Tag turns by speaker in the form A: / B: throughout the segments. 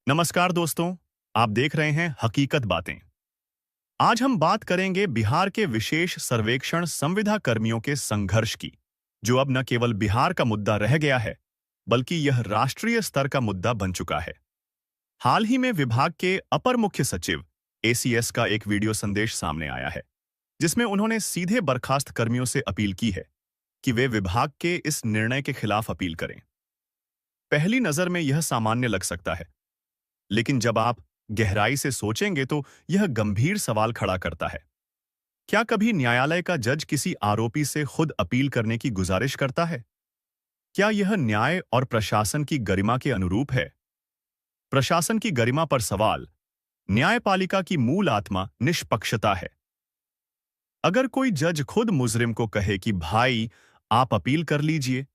A: नमस्कार दोस्तों, आप देख रहे हैं हकीकत बातें। आज हम बात करेंगे बिहार के विशेष सर्वेक्षण संविदा कर्मियों के संघर्ष की, जो अब न केवल बिहार का मुद्दा रह गया है, बल्कि यह राष्ट्रीय स्तर का मुद्दा बन चुका है। हाल ही में विभाग के अपर मुख्य सचिव एसीएस का एक वीडियो संदेश सामने आया है, जिसमें उन्होंने सीधे बर्खास्त कर्मियों से अपील की है कि वे विभाग के इस निर्णय के खिलाफ अपील करें। पहली नजर में यह सामान्य लग सकता है, लेकिन जब आप गहराई से सोचेंगे तो यह गंभीर सवाल खड़ा करता है। क्या कभी न्यायालय का जज किसी आरोपी से खुद अपील करने की गुजारिश करता है? क्या यह न्याय और प्रशासन की गरिमा के अनुरूप है? प्रशासन की गरिमा पर सवाल। न्यायपालिका की मूल आत्मा निष्पक्षता है। अगर कोई जज खुद मुजरिम को कहे कि भाई, आप अपील कर लीजिए,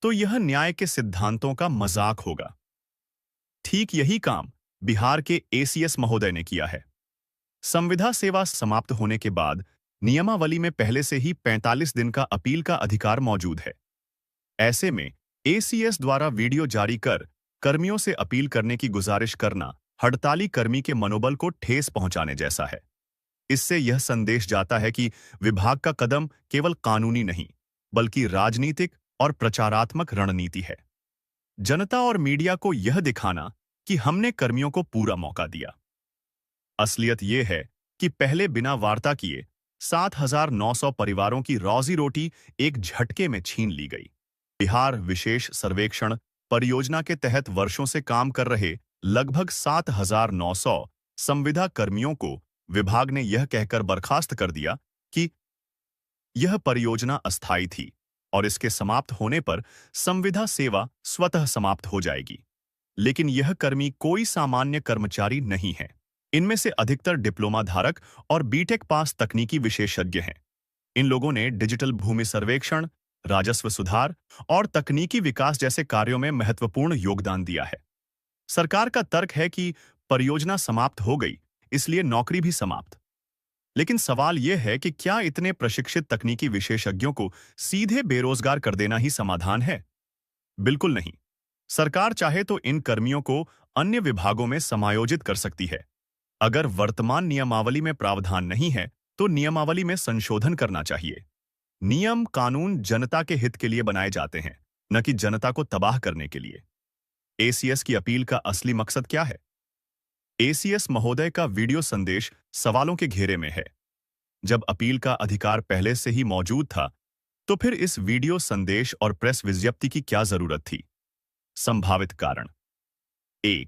A: तो यह न्याय के सिद्धांतों का मजाक होगा। ठीक यही काम बिहार के एसीएस महोदय ने किया है। संविदा सेवा समाप्त होने के बाद नियमावली में पहले से ही 45 दिन का अपील का अधिकार मौजूद है। ऐसे में एसीएस द्वारा वीडियो जारी कर कर्मियों से अपील करने की गुजारिश करना हड़ताली कर्मी के मनोबल को ठेस पहुंचाने जैसा है। इससे यह संदेश जाता है कि विभाग का कदम केवल कानूनी नहीं, बल्कि राजनीतिक और प्रचारात्मक रणनीति है। जनता और मीडिया को यह दिखाना कि हमने कर्मियों को पूरा मौका दिया। असलियत यह है कि पहले बिना वार्ता किए 7,900 परिवारों की रोजी रोटी एक झटके में छीन ली गई। बिहार विशेष सर्वेक्षण परियोजना के तहत वर्षों से काम कर रहे लगभग 7,900 संविदा कर्मियों को विभाग ने यह कहकर बर्खास्त कर दिया कि यह परियोजना अस्थायी थी और इसके समाप्त होने पर संविदा सेवा स्वतः समाप्त हो जाएगी। लेकिन यह कर्मी कोई सामान्य कर्मचारी नहीं है। इनमें से अधिकतर डिप्लोमा धारक और बीटेक पास तकनीकी विशेषज्ञ हैं। इन लोगों ने डिजिटल भूमि सर्वेक्षण, राजस्व सुधार और तकनीकी विकास जैसे कार्यों में महत्वपूर्ण योगदान दिया है। सरकार का तर्क है कि परियोजना समाप्त हो गई, इसलिए नौकरी भी समाप्त। लेकिन सवाल यह है कि क्या इतने प्रशिक्षित तकनीकी विशेषज्ञों को सीधे बेरोजगार कर देना ही समाधान है? बिल्कुल नहीं। सरकार चाहे तो इन कर्मियों को अन्य विभागों में समायोजित कर सकती है। अगर वर्तमान नियमावली में प्रावधान नहीं है, तो नियमावली में संशोधन करना चाहिए। नियम कानून जनता के हित के लिए बनाए जाते हैं, न कि जनता को तबाह करने के लिए। एसीएस की अपील का असली मकसद क्या है? एसीएस महोदय का वीडियो संदेश सवालों के घेरे में है। जब अपील का अधिकार पहले से ही मौजूद था, तो फिर इस वीडियो संदेश और प्रेस विज्ञप्ति की क्या जरूरत थी? संभावित कारण। 1।